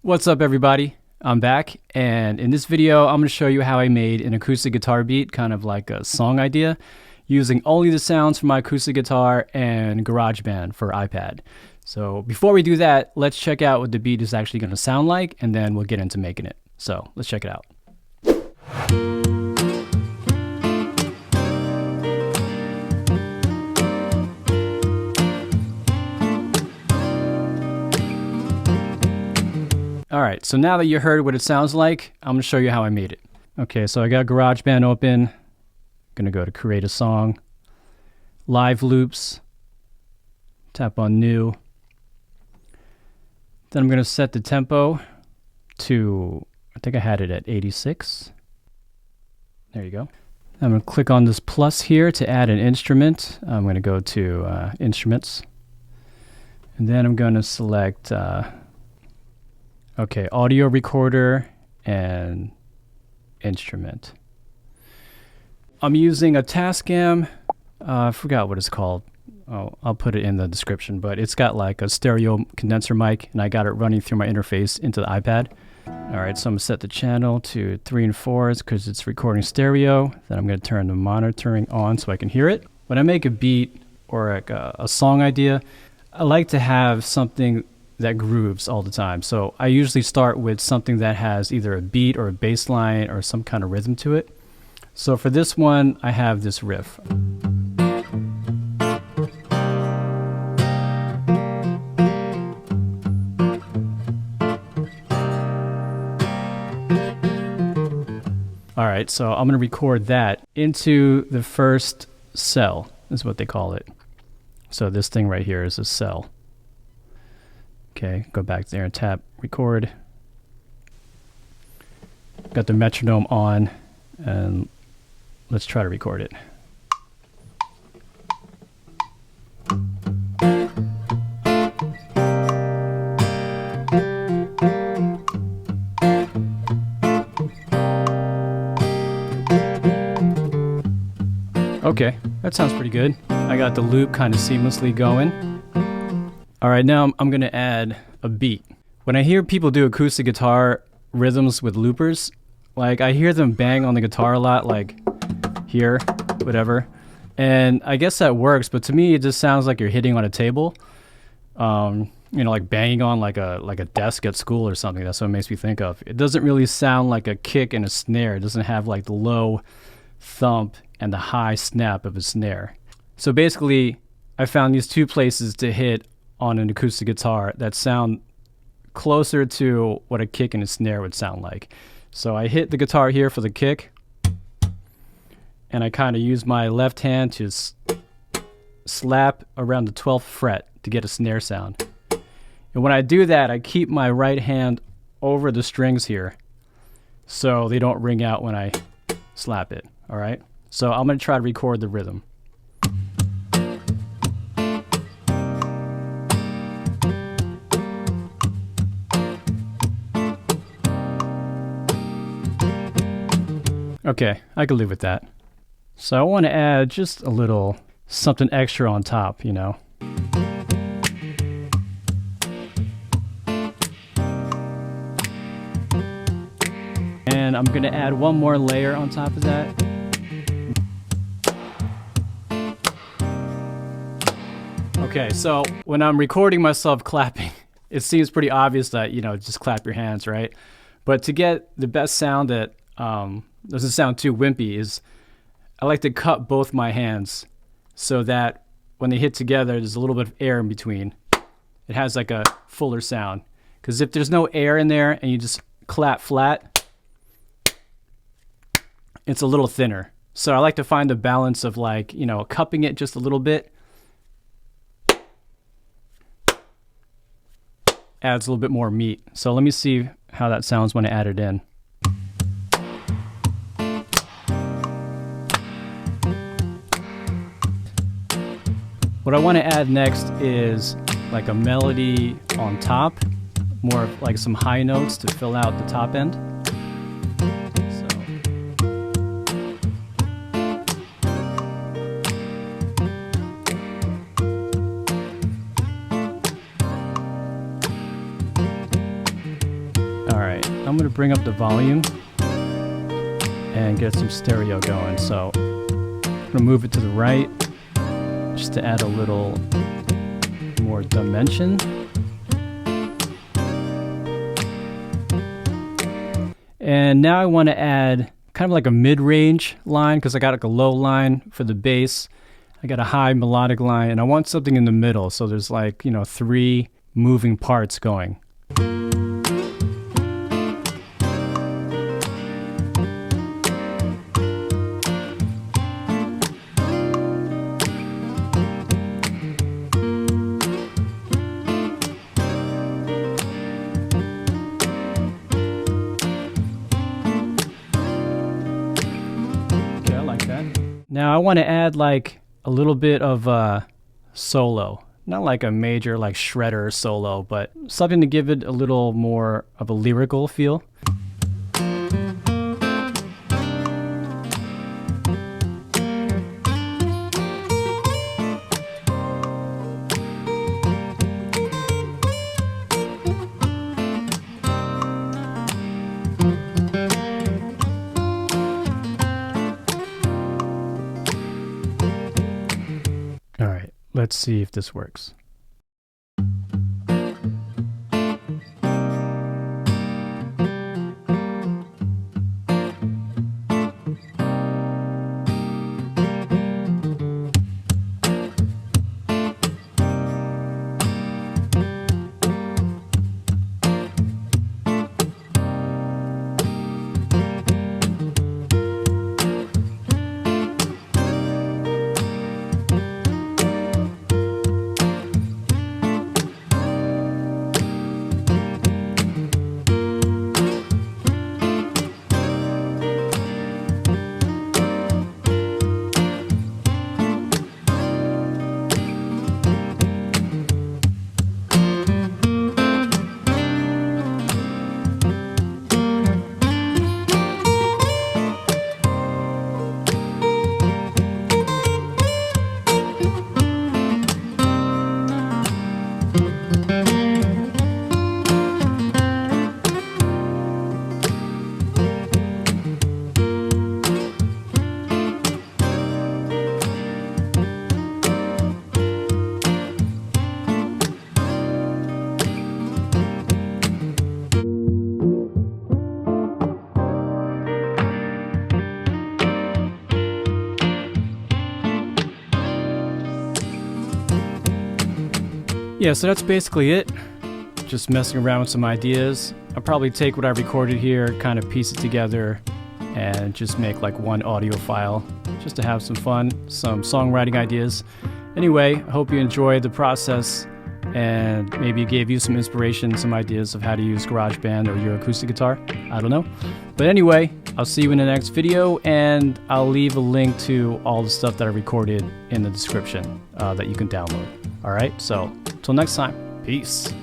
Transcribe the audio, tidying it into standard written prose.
What's up everybody? I'm back, and in this video I'm going to show you how I made an acoustic guitar beat, kind of like a song idea, using only the sounds from my acoustic guitar and Garageband for iPad. So before we do that, let's check out what the beat is actually going to sound like, and then we'll get into making it. So let's check it out. Alright, so now that you heard what it sounds like, I'm going to show you how I made it. Okay, so I got GarageBand open. I'm going to go to create a song. Live loops. Tap on new. Then I'm going to set the tempo to, I think I had it at 86. There you go. I'm going to click on this plus here to add an instrument. I'm going to go to instruments. And then I'm going to select okay, audio recorder and instrument. I'm using a Tascam. I forgot what it's called. Oh, I'll put it in the description, but it's got like a stereo condenser mic, and I got it running through my interface into the iPad. All right, so I'm gonna set the channel to 3 and 4s because it's recording stereo. Then I'm gonna turn the monitoring on so I can hear it. When I make a beat or like a song idea, I like to have something that grooves all the time. So I usually start with something that has either a beat or a bass line or some kind of rhythm to it. So for this one, I have this riff. All right, so I'm gonna record that into the first cell, is what they call it. So this thing right here is a cell. Okay, go back there and tap record. Got the metronome on, and let's try to record it. Okay, that sounds pretty good. I got the loop kind of seamlessly going. All right, now I'm going to add a beat. When I hear people do acoustic guitar rhythms with loopers, like I hear them bang on the guitar a lot, like here, whatever. And I guess that works, but to me it just sounds like you're hitting on a table. You know, like banging on like a desk at school or something. That's what it makes me think of. It doesn't really sound like a kick and a snare. It doesn't have like the low thump and the high snap of a snare. So basically, I found these two places to hit on an acoustic guitar that sound closer to what a kick and a snare would sound like. So I hit the guitar here for the kick, and I kind of use my left hand to slap around the 12th fret to get a snare sound. And when I do that, I keep my right hand over the strings here so they don't ring out when I slap it. All right, so I'm going to try to record the rhythm. Okay, I can live with that. So I want to add just a little something extra on top, you know. And I'm going to add one more layer on top of that. Okay, so when I'm recording myself clapping, it seems pretty obvious that, you know, just clap your hands, right? But to get the best sound that doesn't sound too wimpy is I like to cup both my hands so that when they hit together, there's a little bit of air in between. It has like a fuller sound. Because if there's no air in there and you just clap flat, it's a little thinner. So I like to find a balance of like, you know, cupping it just a little bit. Adds a little bit more meat. So let me see how that sounds when I add it in. What I want to add next is like a melody on top, more of like some high notes to fill out the top end. Alright, I'm gonna bring up the volume and get some stereo going. So I'm gonna move it to the right just to add a little more dimension. And now I want to add kind of like a mid-range line, because I got like a low line for the bass. I got a high melodic line, and I want something in the middle. So there's like, 3 moving parts going. Now I want to add like a little bit of a solo, not like a major like shredder solo, but something to give it a little more of a lyrical feel. Alright, let's see if this works. Yeah, so that's basically it. Just messing around with some ideas. I'll probably take what I recorded here, kind of piece it together, and just make like one audio file, just to have some fun, some songwriting ideas. Anyway, I hope you enjoyed the process, and maybe it gave you some inspiration, some ideas of how to use GarageBand or your acoustic guitar. I don't know. But anyway, I'll see you in the next video, and I'll leave a link to all the stuff that I recorded in the description that you can download. Alright, so till next time, peace.